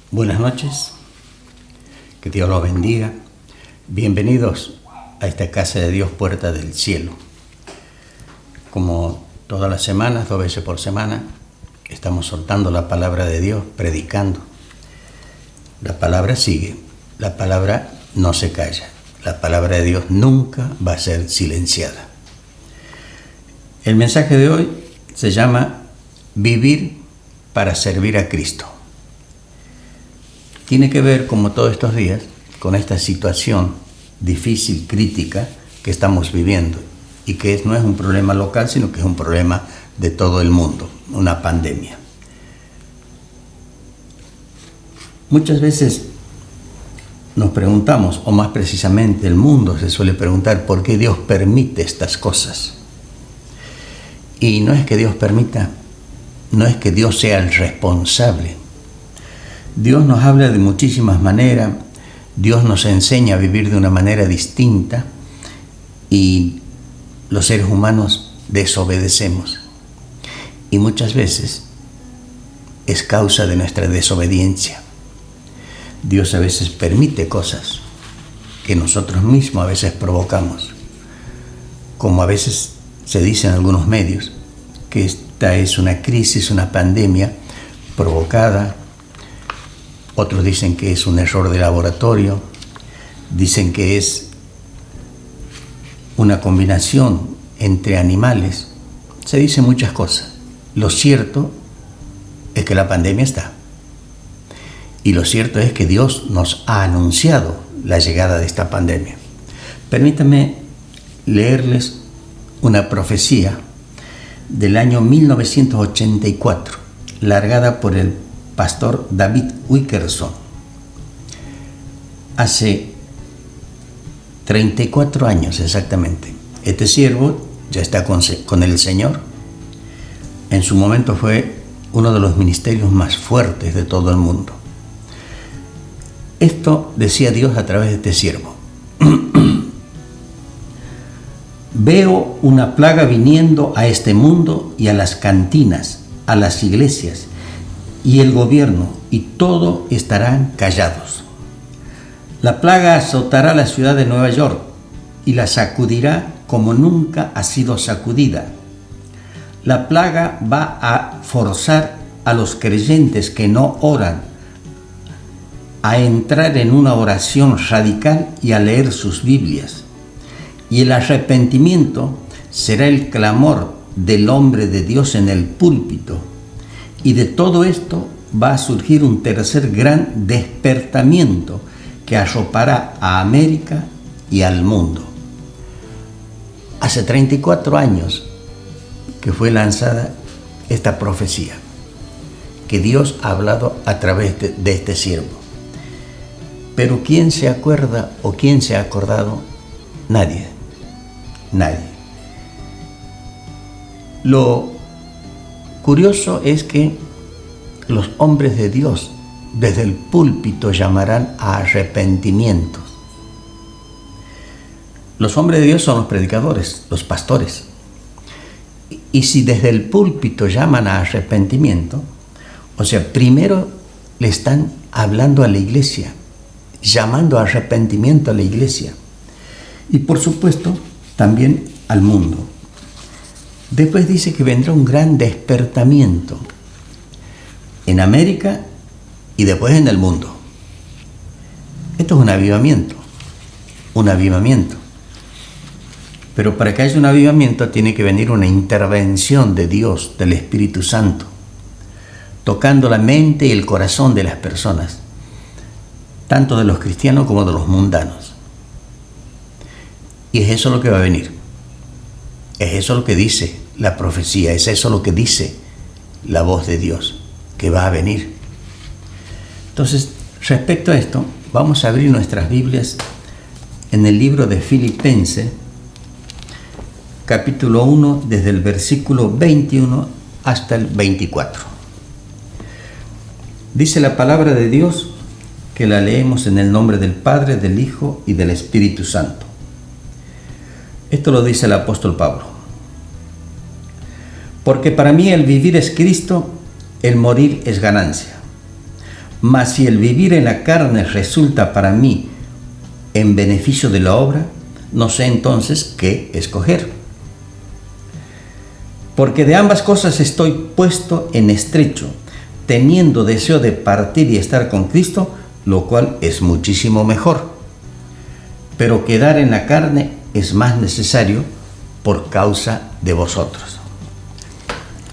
Buenas noches, que Dios los bendiga. Bienvenidos a esta casa de Dios, Puerta del Cielo. Como todas las semanas, 2 veces por semana, estamos soltando la palabra de Dios, predicando. La palabra sigue, la palabra no se calla, la palabra de Dios nunca va a ser silenciada. El mensaje de hoy se llama Vivir para servir a Cristo. Tiene que ver, como todos estos días, con esta situación difícil, crítica que estamos viviendo y que no es un problema local, sino que es un problema de todo el mundo, una pandemia. Muchas veces nos preguntamos, o más precisamente el mundo se suele preguntar, ¿por qué Dios permite estas cosas? Y no es que Dios permita, no es que Dios sea el responsable. Dios nos habla de muchísimas maneras, Dios nos enseña a vivir de una manera distinta y los seres humanos desobedecemos. Y muchas veces es causa de nuestra desobediencia. Dios a veces permite cosas que nosotros mismos a veces provocamos, como a veces se dice en algunos medios, que esta es una crisis, una pandemia provocada. Otros dicen que es un error de laboratorio, dicen que es una combinación entre animales. Se dicen muchas cosas. Lo cierto es que la pandemia está. Y lo cierto es que Dios nos ha anunciado la llegada de esta pandemia. Permítanme leerles una profecía del año 1984, largada por el pastor David Wilkerson. Hace 34 años exactamente. Este siervo ya está con el Señor. En su momento fue uno de los ministerios más fuertes de todo el mundo. Esto decía Dios a través de este siervo. Veo una plaga viniendo a este mundo y a las cantinas, a las iglesias y el gobierno, y todo estarán callados. La plaga azotará la ciudad de Nueva York y la sacudirá como nunca ha sido sacudida. La plaga va a forzar a los creyentes que no oran a entrar en una oración radical y a leer sus Biblias. Y el arrepentimiento será el clamor del hombre de Dios en el púlpito. Y de todo esto va a surgir un tercer gran despertamiento que arropará a América y al mundo. Hace 34 años que fue lanzada esta profecía, que Dios ha hablado a través de este siervo. Pero ¿quién se acuerda o quién se ha acordado? Nadie. Lo curioso es que los hombres de Dios desde el púlpito llamarán a arrepentimientos. Los hombres de Dios son los predicadores, los pastores. Y si desde el púlpito llaman a arrepentimiento, o sea, primero le están hablando a la iglesia, llamando a arrepentimiento a la iglesia. Y por supuesto, también al mundo. Después dice que vendrá un gran despertamiento en América y después en el mundo. Esto es un avivamiento. Pero para que haya un avivamiento tiene que venir una intervención de Dios, del Espíritu Santo, tocando la mente y el corazón de las personas, tanto de los cristianos como de los mundanos. Y es eso lo que va a venir. Es eso lo que dice la profecía, es eso lo que dice la voz de Dios, que va a venir. Entonces, respecto a esto, vamos a abrir nuestras Biblias en el libro de Filipenses, capítulo 1, desde el versículo 21 hasta el 24. Dice la palabra de Dios, que la leemos en el nombre del Padre, del Hijo y del Espíritu Santo. Esto lo dice el apóstol Pablo. Porque para mí el vivir es Cristo, el morir es ganancia. Mas si el vivir en la carne resulta para mí en beneficio de la obra, no sé entonces qué escoger. Porque de ambas cosas estoy puesto en estrecho, teniendo deseo de partir y estar con Cristo, lo cual es muchísimo mejor. Pero quedar en la carne es más necesario por causa de vosotros.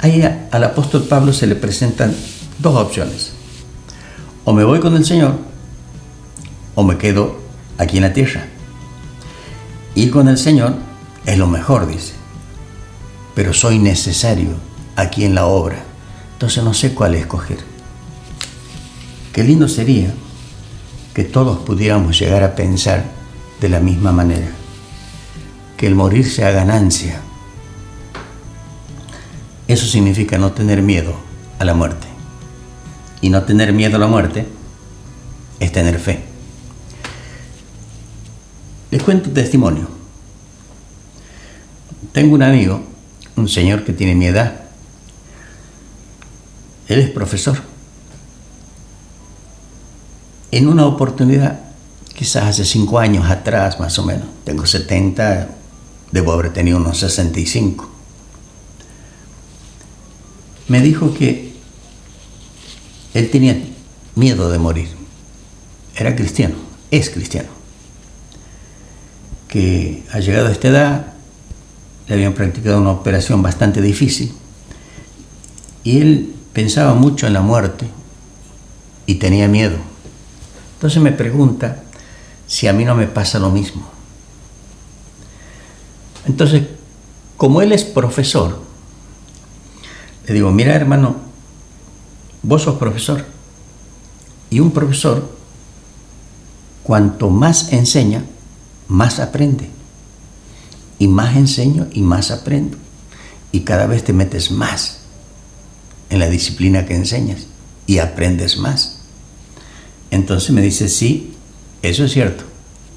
Ahí al apóstol Pablo se le presentan dos opciones. O me voy con el Señor, o me quedo aquí en la tierra. Ir con el Señor es lo mejor, dice. Pero soy necesario aquí en la obra. Entonces no sé cuál escoger. Qué lindo sería que todos pudiéramos llegar a pensar de la misma manera. Que el morir sea ganancia. Eso significa no tener miedo a la muerte. Y no tener miedo a la muerte es tener fe. Les cuento un testimonio. Tengo un amigo, un señor que tiene mi edad. Él es profesor. En una oportunidad, quizás hace 5 años atrás, más o menos, tengo 70, debo haber tenido unos 65. Me dijo que él tenía miedo de morir. Era cristiano, es cristiano. Que ha llegado a esta edad, le habían practicado una operación bastante difícil y él pensaba mucho en la muerte y tenía miedo. Entonces me pregunta si a mí no me pasa lo mismo. Entonces, como él es profesor, le digo, mira hermano, vos sos profesor y un profesor cuanto más enseña, más aprende. Y más enseño y más aprendo. Y cada vez te metes más en la disciplina que enseñas y aprendes más. Entonces me dice, sí, eso es cierto.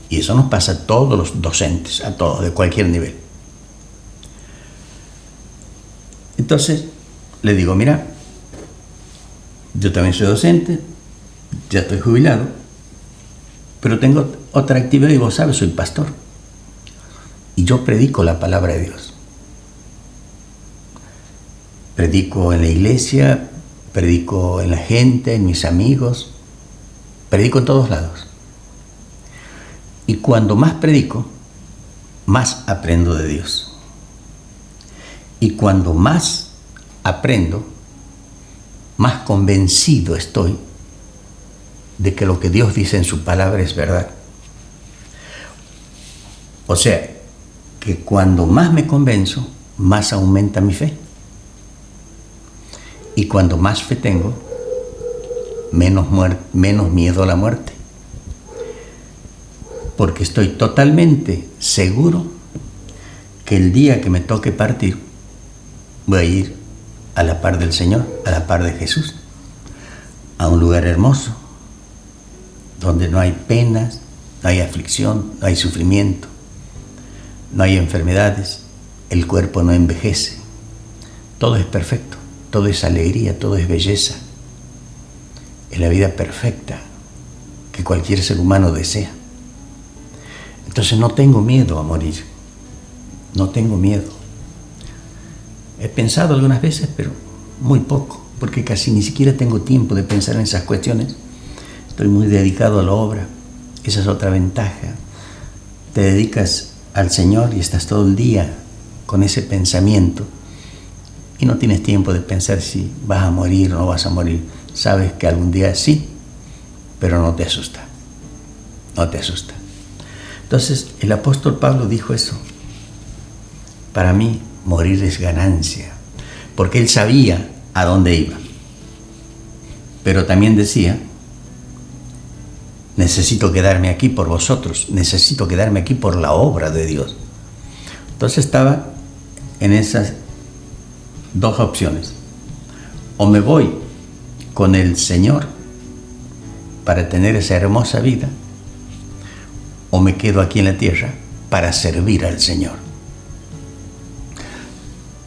Y eso nos pasa a todos los docentes, a todos, de cualquier nivel. Entonces le digo, mira, yo también soy docente, ya estoy jubilado, pero tengo otra actividad y vos sabes, soy pastor. Y yo predico la palabra de Dios. Predico en la iglesia, predico en la gente, en mis amigos, predico en todos lados. Y cuando más predico, más aprendo de Dios. Y cuando más aprendo, más convencido estoy de que lo que Dios dice en su palabra es verdad. O sea, que cuando más me convenzo, más aumenta mi fe. Y cuando más fe tengo, menos miedo a la muerte. Porque estoy totalmente seguro que el día que me toque partir, voy a ir a la par del Señor, a la par de Jesús, a un lugar hermoso, donde no hay penas, no hay aflicción, no hay sufrimiento, no hay enfermedades, el cuerpo no envejece, todo es perfecto, todo es alegría, todo es belleza. Es la vida perfecta que cualquier ser humano desea. Entonces no tengo miedo a morir, no tengo miedo. He pensado algunas veces, pero muy poco, porque casi ni siquiera tengo tiempo de pensar en esas cuestiones. Estoy muy dedicado a la obra, esa es otra ventaja. Te dedicas al Señor y estás todo el día con ese pensamiento y no tienes tiempo de pensar si vas a morir o no vas a morir. Sabes que algún día sí, pero no te asusta, no te asusta. Entonces el apóstol Pablo dijo eso: para mí morir es ganancia, porque él sabía a dónde iba, pero también decía, necesito quedarme aquí por vosotros, necesito quedarme aquí por la obra de Dios. Entonces estaba en esas dos opciones: o me voy con el Señor para tener esa hermosa vida, o me quedo aquí en la tierra para servir al Señor.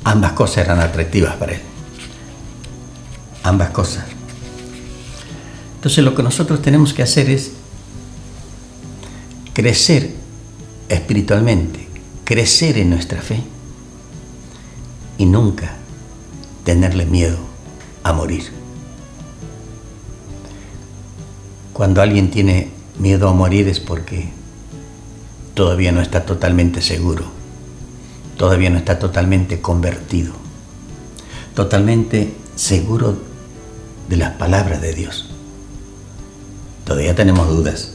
Ambas cosas eran atractivas para él, ambas cosas. Entonces lo que nosotros tenemos que hacer es crecer espiritualmente, crecer en nuestra fe y nunca tenerle miedo a morir. Cuando alguien tiene miedo a morir es porque todavía no está totalmente seguro, todavía no está totalmente convertido, totalmente seguro de las palabras de Dios. Todavía tenemos dudas.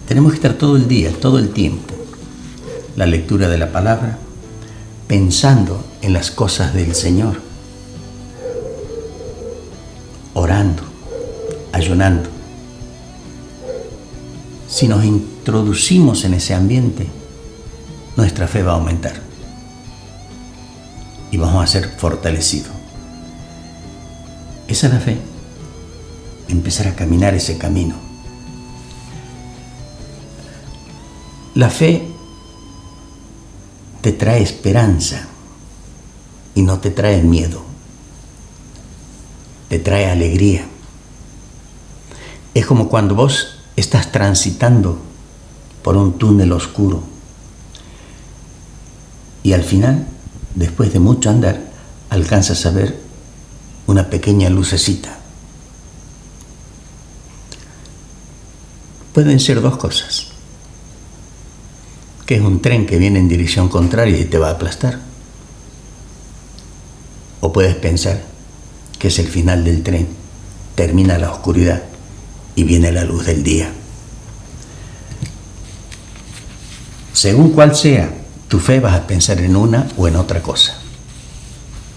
Tenemos que estar todo el día, todo el tiempo, la lectura de la palabra, pensando en las cosas del Señor, orando, ayunando. Si nos introducimos en ese ambiente, nuestra fe va a aumentar y vamos a ser fortalecidos. Esa es la fe, empezar a caminar ese camino. La fe te trae esperanza y no te trae miedo, te trae alegría. Es como cuando vos estás transitando por un túnel oscuro y al final, después de mucho andar, alcanzas a ver una pequeña lucecita. Pueden ser dos cosas: que es un tren que viene en dirección contraria y te va a aplastar, o puedes pensar que es el final del tren, termina la oscuridad y viene la luz del día. Según cuál sea tu fe, vas a pensar en una o en otra cosa.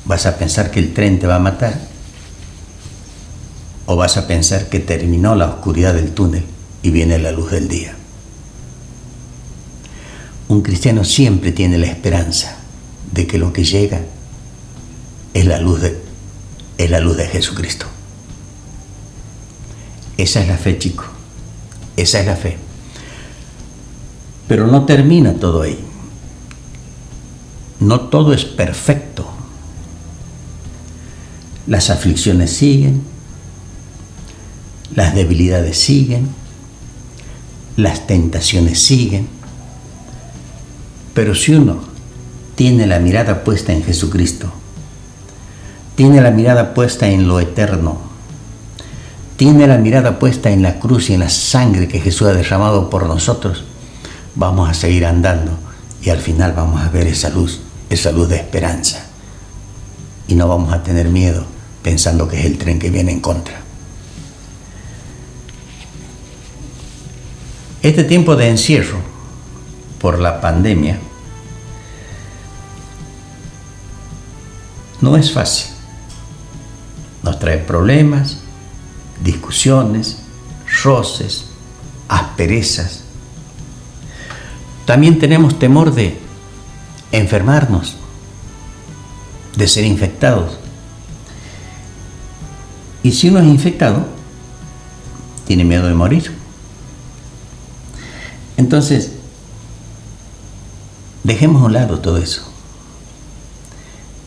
¿Vas a pensar que el tren te va a matar? ¿O vas a pensar que terminó la oscuridad del túnel y viene la luz del día? Un cristiano siempre tiene la esperanza de que lo que llega es la luz de Jesucristo. Esa es la fe, chicos. Esa es la fe. Pero no termina todo ahí. No todo es perfecto. Las aflicciones siguen, las debilidades siguen, las tentaciones siguen. Pero si uno tiene la mirada puesta en Jesucristo, tiene la mirada puesta en lo eterno, tiene la mirada puesta en la cruz y en la sangre que Jesús ha derramado por nosotros, vamos a seguir andando y al final vamos a ver esa luz de esperanza. Y no vamos a tener miedo pensando que es el tren que viene en contra. Este tiempo de encierro por la pandemia no es fácil. Nos trae problemas, discusiones, roces, asperezas. También tenemos temor de enfermarnos, de ser infectados. Y si uno es infectado, tiene miedo de morir. Entonces, dejemos a un lado todo eso.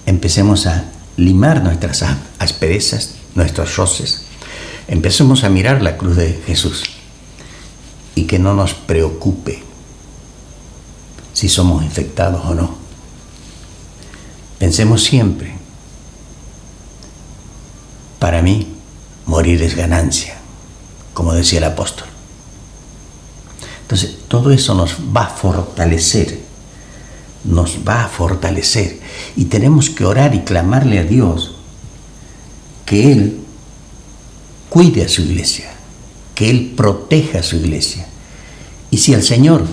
Empecemos a limar nuestras asperezas, nuestros roces. Empecemos a mirar la cruz de Jesús y que no nos preocupe si somos infectados o no. Pensemos siempre: para mí, morir es ganancia, como decía el apóstol. Entonces, todo eso nos va a fortalecer, y tenemos que orar y clamarle a Dios que Él cuide a su iglesia, que Él proteja a su iglesia. Y si el Señor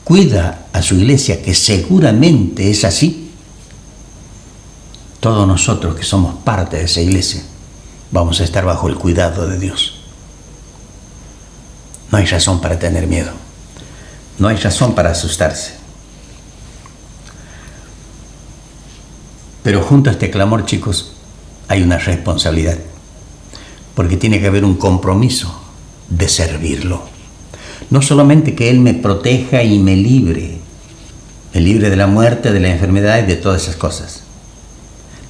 cuida a su iglesia, que seguramente es así, todos nosotros que somos parte de esa iglesia vamos a estar bajo el cuidado de Dios. No hay razón para tener miedo, no hay razón para asustarse. Pero junto a este clamor, chicos, hay una responsabilidad, porque tiene que haber un compromiso de servirlo. No solamente que Él me proteja y me libre de la muerte, de la enfermedad y de todas esas cosas.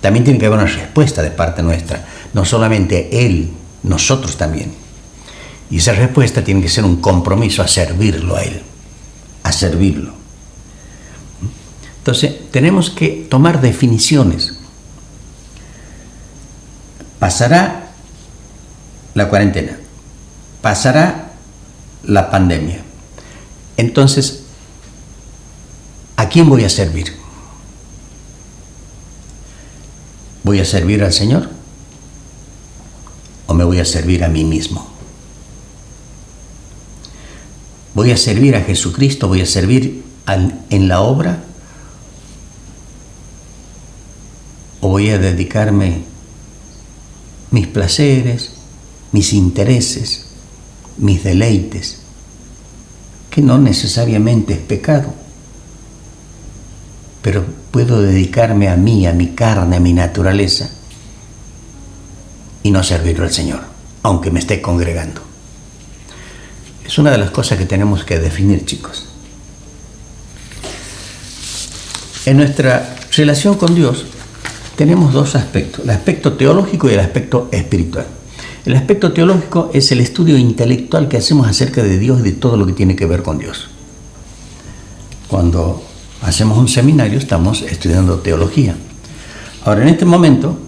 también tiene que haber una respuesta de parte nuestra, no solamente Él, nosotros también. Y esa respuesta tiene que ser un compromiso a servirlo a Él, a servirlo. Entonces, tenemos que tomar definiciones. Pasará la cuarentena, pasará la pandemia. Entonces, ¿a quién voy a servir? ¿Voy a servir al Señor? ¿O me voy a servir a mí mismo? ¿Voy a servir a Jesucristo? ¿Voy a servir en la obra? ¿O voy a dedicarme mis placeres, mis intereses, mis deleites, que no necesariamente es pecado, pero puedo dedicarme a mí, a mi carne, a mi naturaleza, y no servirlo al Señor, aunque me esté congregando? Es una de las cosas que tenemos que definir, chicos. En nuestra relación con Dios tenemos dos aspectos, el aspecto teológico y el aspecto espiritual. El aspecto teológico es el estudio intelectual que hacemos acerca de Dios y de todo lo que tiene que ver con Dios. Cuando hacemos un seminario estamos estudiando teología. Ahora, en este momento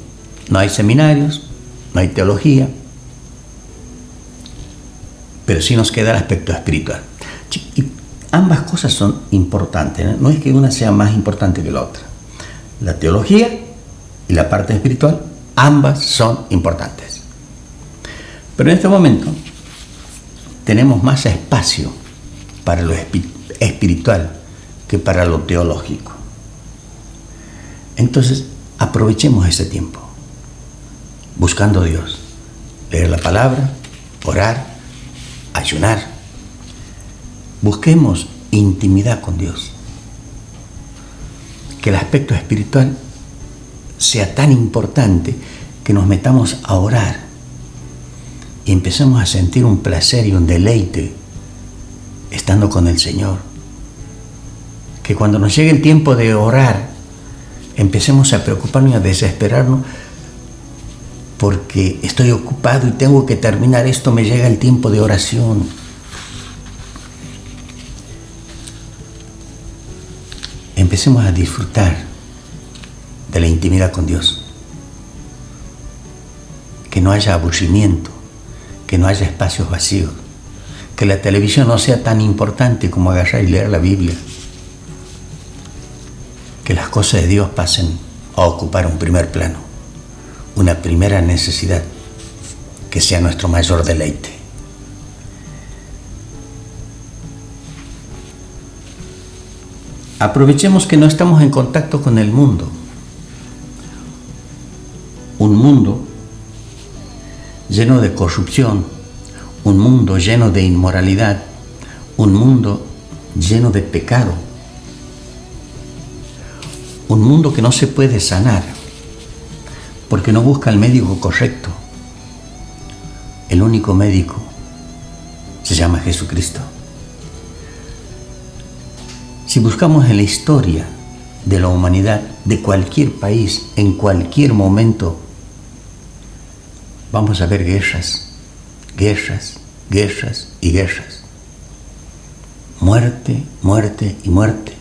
no hay seminarios, no hay teología, pero sí nos queda el aspecto espiritual. Y ambas cosas son importantes, no es que una sea más importante que la otra. La teología y la parte espiritual, ambas son importantes. Pero en este momento tenemos más espacio para lo espiritual que para lo teológico. Entonces, aprovechemos ese tiempo, buscando a Dios, leer la palabra, orar, ayunar. Busquemos intimidad con Dios. Que el aspecto espiritual sea tan importante que nos metamos a orar y empecemos a sentir un placer y un deleite estando con el Señor. Que cuando nos llegue el tiempo de orar, empecemos a preocuparnos y a desesperarnos porque estoy ocupado y tengo que terminar esto, me llega el tiempo de oración. Empecemos a disfrutar de la intimidad con Dios. Que no haya aburrimiento, que no haya espacios vacíos, que la televisión no sea tan importante como agarrar y leer la Biblia. Que las cosas de Dios pasen a ocupar un primer plano, una primera necesidad, que sea nuestro mayor deleite. Aprovechemos que no estamos en contacto con el mundo. Un mundo lleno de corrupción, un mundo lleno de inmoralidad, un mundo lleno de pecado, un mundo que no se puede sanar porque no busca el médico correcto. El único médico se llama Jesucristo. Si buscamos en la historia de la humanidad, de cualquier país, en cualquier momento, vamos a ver guerras, guerras, guerras y guerras. Muerte, muerte y muerte.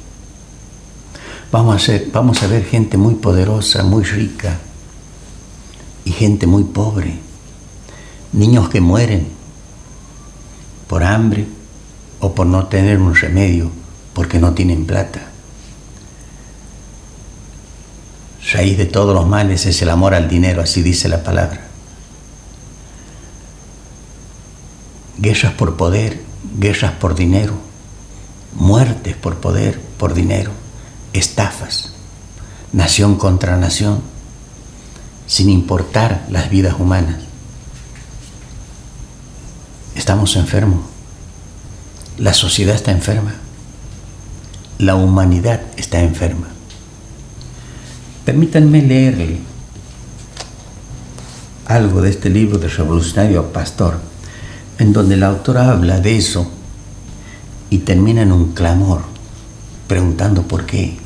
Vamos a ver gente muy poderosa, muy rica, y gente muy pobre. Niños que mueren por hambre o por no tener un remedio, porque no tienen plata. Raíz de todos los males es el amor al dinero, así dice la palabra. Guerras por poder, guerras por dinero, muertes por poder, por dinero, estafas, nación contra nación, sin importar las vidas humanas. Estamos enfermos, la sociedad está enferma, la humanidad está enferma. Permítanme leerle algo de este libro del revolucionario Pastor, en donde el autor habla de eso y termina en un clamor, preguntando por qué.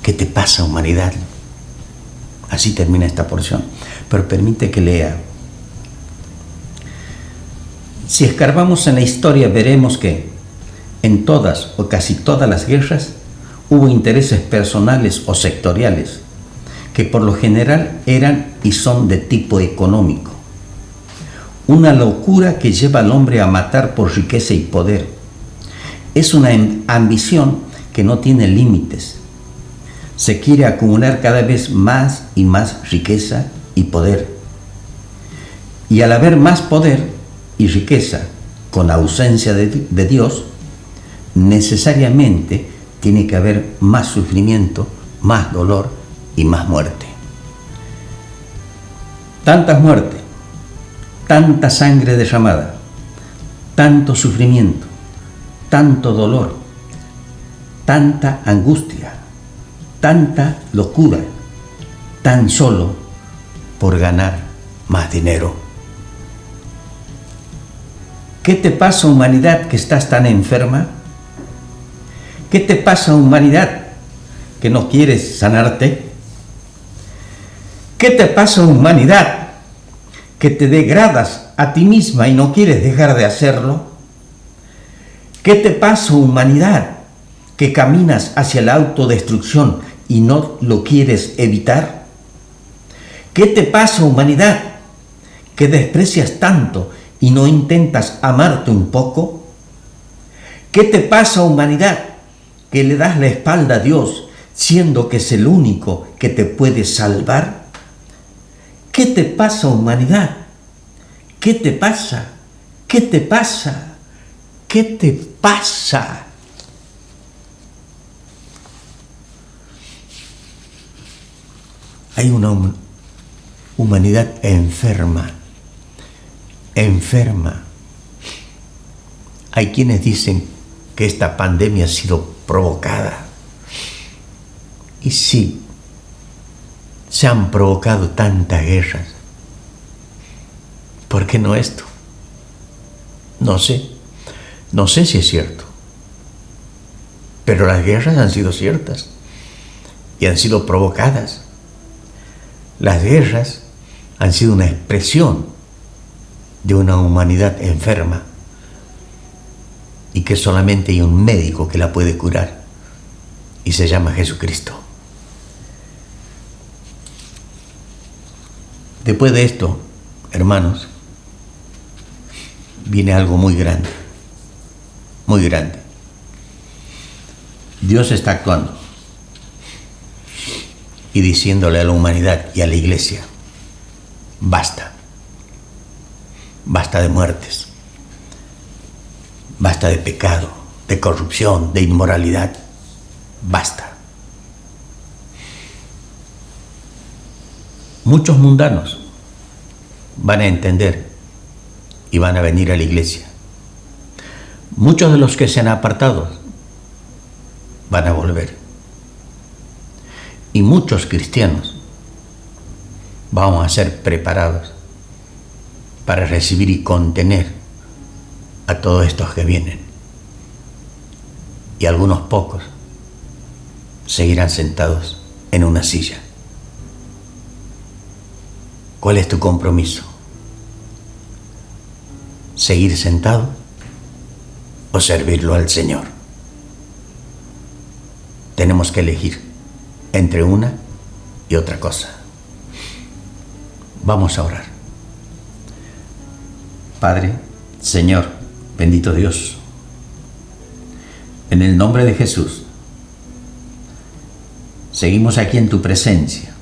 ¿Qué te pasa, humanidad? Así termina esta porción. Pero permite que lea. Si escarbamos en la historia, veremos que en todas o casi todas las guerras hubo intereses personales o sectoriales, que por lo general eran y son de tipo económico. Una locura que lleva al hombre a matar por riqueza y poder. Es una ambición que no tiene límites. Se quiere acumular cada vez más y más riqueza y poder. Y al haber más poder y riqueza con ausencia de Dios, necesariamente tiene que haber más sufrimiento, más dolor y más muerte. Tanta muerte, tanta sangre derramada, tanto sufrimiento, tanto dolor, tanta angustia, tanta locura, tan solo por ganar más dinero. ¿Qué te pasa, humanidad, que estás tan enferma? ¿Qué te pasa, humanidad, que no quieres sanarte? ¿Qué te pasa, humanidad, que te degradas a ti misma y no quieres dejar de hacerlo? ¿Qué te pasa, humanidad, que caminas hacia la autodestrucción y no lo quieres evitar? ¿Qué te pasa, humanidad, que desprecias tanto y no intentas amarte un poco? ¿Qué te pasa, humanidad, que le das la espalda a Dios, siendo que es el único que te puede salvar? ¿Qué te pasa, humanidad? ¿Qué te pasa? ¿Qué te pasa? ¿Qué te pasa? Hay una humanidad enferma. Hay quienes dicen que esta pandemia ha sido provocada. Y sí, se han provocado tantas guerras. ¿Por qué no esto? No sé si es cierto. Pero las guerras han sido ciertas y han sido provocadas. Las guerras han sido una expresión de una humanidad enferma y que solamente hay un médico que la puede curar y se llama Jesucristo. Después de esto, hermanos, viene algo muy grande, muy grande. Dios está actuando y diciéndole a la humanidad y a la iglesia: basta, basta de muertes, basta de pecado, de corrupción, de inmoralidad, basta. Muchos mundanos van a entender y van a venir a la iglesia. Muchos de los que se han apartado van a volver. Y muchos cristianos vamos a ser preparados para recibir y contener a todos estos que vienen. Y algunos pocos seguirán sentados en una silla. ¿Cuál es tu compromiso? ¿Seguir sentado o servirlo al Señor? Tenemos que elegir entre una y otra cosa. Vamos a orar. Padre, Señor, bendito Dios, en el nombre de Jesús, seguimos aquí en tu presencia.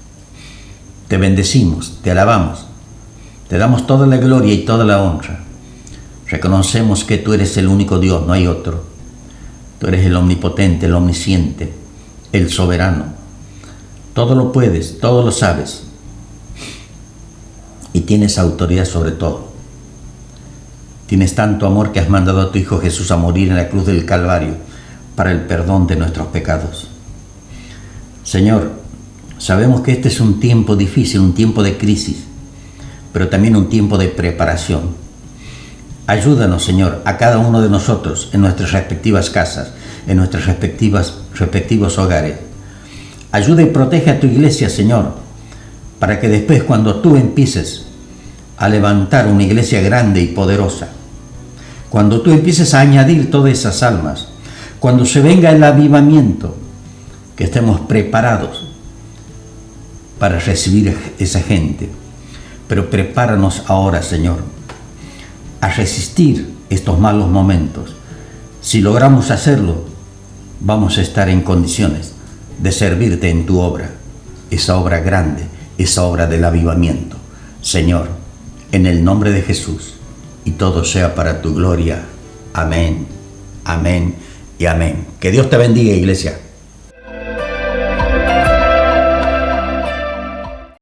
Te bendecimos, te alabamos, te damos toda la gloria y toda la honra. Reconocemos que tú eres el único Dios, no hay otro. Tú eres el omnipotente, el omnisciente, el soberano. Todo lo puedes, todo lo sabes. Y tienes autoridad sobre todo. Tienes tanto amor que has mandado a tu Hijo Jesús a morir en la cruz del Calvario para el perdón de nuestros pecados. Señor, sabemos que este es un tiempo difícil, un tiempo de crisis, pero también un tiempo de preparación. Ayúdanos, Señor, a cada uno de nosotros en nuestras respectivas casas, en nuestros respectivos hogares. Ayuda y protege a tu iglesia, Señor, para que después, cuando tú empieces a levantar una iglesia grande y poderosa, cuando tú empieces a añadir todas esas almas, cuando se venga el avivamiento, que estemos preparados para recibir esa gente. Pero prepáranos ahora, Señor, a resistir estos malos momentos. Si logramos hacerlo, vamos a estar en condiciones de servirte en tu obra, esa obra grande, esa obra del avivamiento. Señor, en el nombre de Jesús, y todo sea para tu gloria. Amén, amén y amén. Que Dios te bendiga, iglesia.